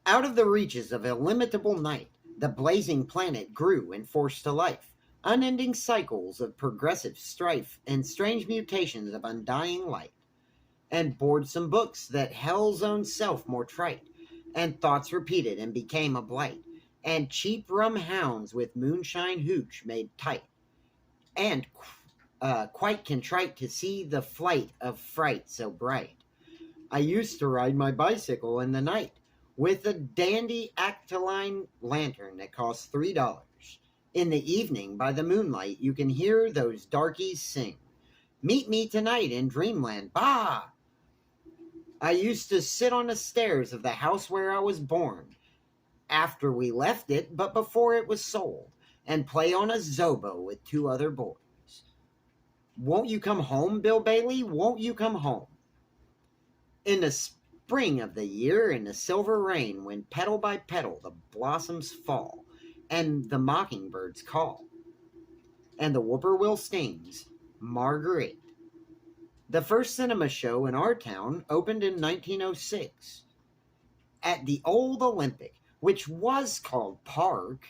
Out of the reaches of illimitable night, the blazing planet grew and forced to life, unending cycles of progressive strife and strange mutations of undying light, and bored some books that hell's own self more trite, and thoughts repeated and became a blight, and cheap rum hounds with moonshine hooch made tight, and quite contrite to see the flight of fright so bright. I used to ride my bicycle in the night with a dandy acetylene lantern that cost $3. In the evening, by the moonlight, you can hear those darkies sing. Meet me tonight in dreamland, bah! I used to sit on the stairs of the house where I was born, after we left it, but before it was sold, and play on a zobo with two other boys. Won't you come home, Bill Bailey? Won't you come home? In the spring of the year, in the silver rain, when petal by petal the blossoms fall, and the mockingbirds call, and the whippoorwill stings, Marguerite. The first cinema show in our town opened in 1906 at the old Olympic, which was called Park,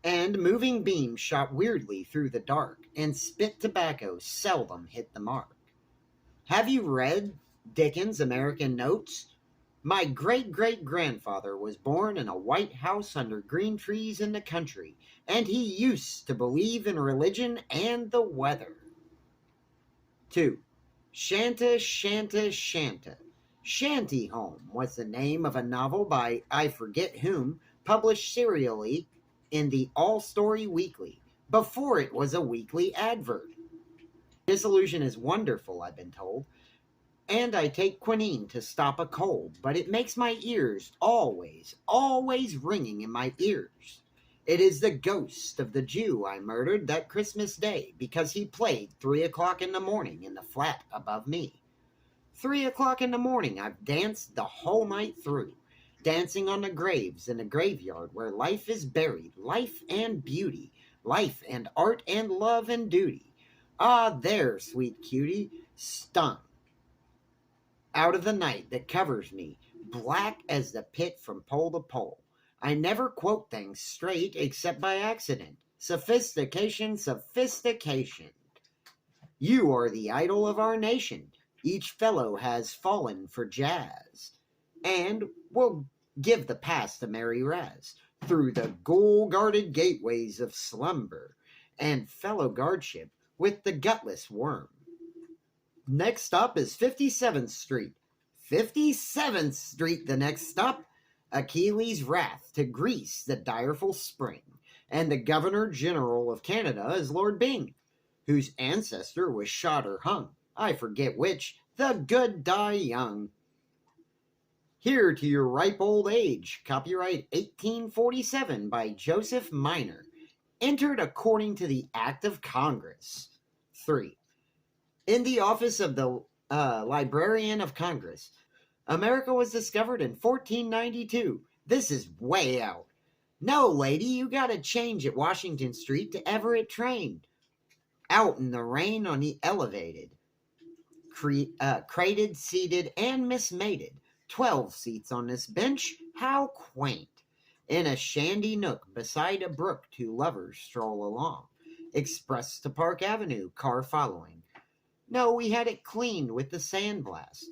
and moving beams shot weirdly through the dark, and spit tobacco seldom hit the mark. Have you read Dickens' American Notes? My great-great-grandfather was born in a white house under green trees in the country, and he used to believe in religion and the weather. 2. Shanta, Shanta, Shanta. Shanty Home was the name of a novel by I forget whom, published serially in the All-Story Weekly, before it was a weekly advert. Disillusion is wonderful, I've been told, and I take quinine to stop a cold, but it makes my ears always, always ringing in my ears. It is the ghost of the Jew I murdered that Christmas Day because he played 3 o'clock in the morning in the flat above me. 3 o'clock in the morning I've danced the whole night through, dancing on the graves in the graveyard where life is buried, life and beauty, life and art and love and duty. Ah, there, sweet cutie, stung. Out of the night that covers me, black as the pit from pole to pole. I never quote things straight except by accident. Sophistication, sophistication. You are the idol of our nation. Each fellow has fallen for jazz. And we'll give the past a merry raz through the ghoul-guarded gateways of slumber and fellow guardship with the gutless worm. Next stop is 57th Street. 57th Street, the next stop. Achilles' wrath to grease the direful spring. And the Governor General of Canada is Lord Byng, whose ancestor was shot or hung. I forget which. The good die young. Here to your ripe old age. Copyright 1847 by Joseph Minor. Entered according to the Act of Congress. 3. In the office of the Librarian of Congress, America was discovered in 1492. This is way out. No, lady, you gotta change at Washington Street to Everett Train. Out in the rain on the elevated. Crated, seated, and mismated. 12 seats on this bench. How quaint. In a shandy nook beside a brook, two lovers stroll along. Express to Park Avenue, car following. No, we had it cleaned with the sandblast.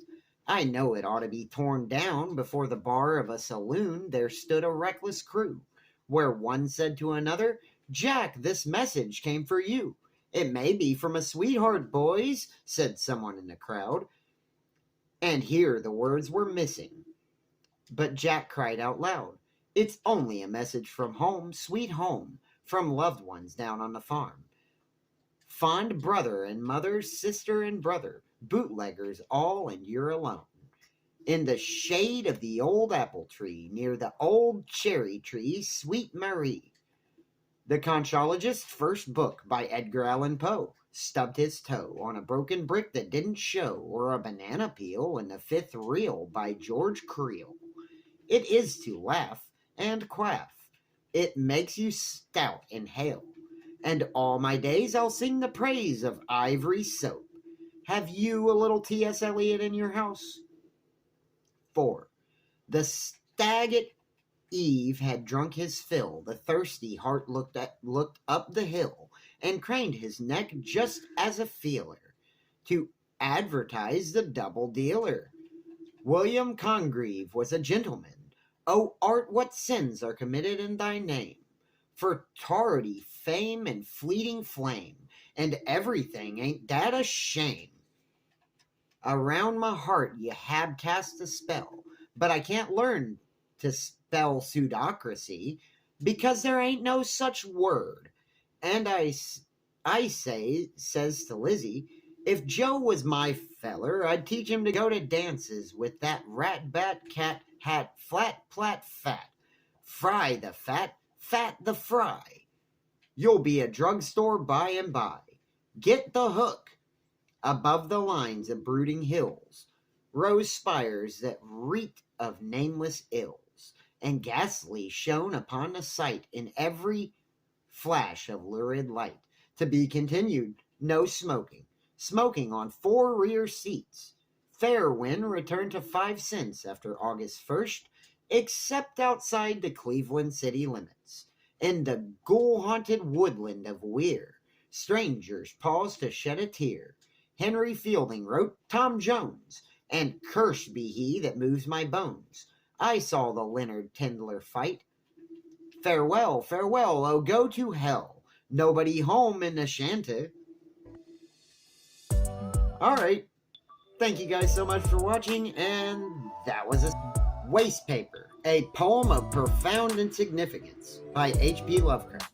I know it ought to be torn down. Before the bar of a saloon there stood a reckless crew, where one said to another, "Jack, this message came for you." "It may be from a sweetheart, boys," said someone in the crowd. And here the words were missing. But Jack cried out loud, "It's only a message from home, sweet home, from loved ones down on the farm. Fond brother and mother, sister and brother, bootleggers all, and you're alone. In the shade of the old apple tree, near the old cherry tree, sweet Marie." The Conchologist's first book by Edgar Allan Poe stubbed his toe on a broken brick that didn't show, or a banana peel in the fifth reel by George Creel. It is to laugh and quaff. It makes you stout and hale. And all my days I'll sing the praise of ivory soap. Have you a little T.S. Eliot in your house? 4. The Stag at eve had drunk his fill, the thirsty heart looked up the hill, and craned his neck just as a feeler to advertise the double dealer. William Congreve was a gentleman. O art, what sins are committed in thy name? For tardy fame and fleeting flame, and everything, ain't that a shame? Around my heart you have cast a spell, but I can't learn to spell pseudocracy, because there ain't no such word. And I say, says to Lizzie, if Joe was my feller, I'd teach him to go to dances with that rat bat cat hat flat plat fat. Fry the fat, fat the fry. You'll be a drugstore by and by. Get the hook. Above the lines of brooding hills rose spires that reeked of nameless ills, and ghastly shone upon the sight in every flash of lurid light. To be continued, no smoking. Smoking on 4 rear seats. Fair wind returned to 5 cents after August 1st, except outside the Cleveland city limits. In the ghoul-haunted woodland of Weir, strangers paused to shed a tear. Henry Fielding wrote Tom Jones, and cursed be he that moves my bones. I saw the Leonard Tendler fight. Farewell, farewell, oh go to hell. Nobody home in the shanty. Alright, thank you guys so much for watching, and that was a Waste Paper, a poem of profound insignificance by H.P. Lovecraft.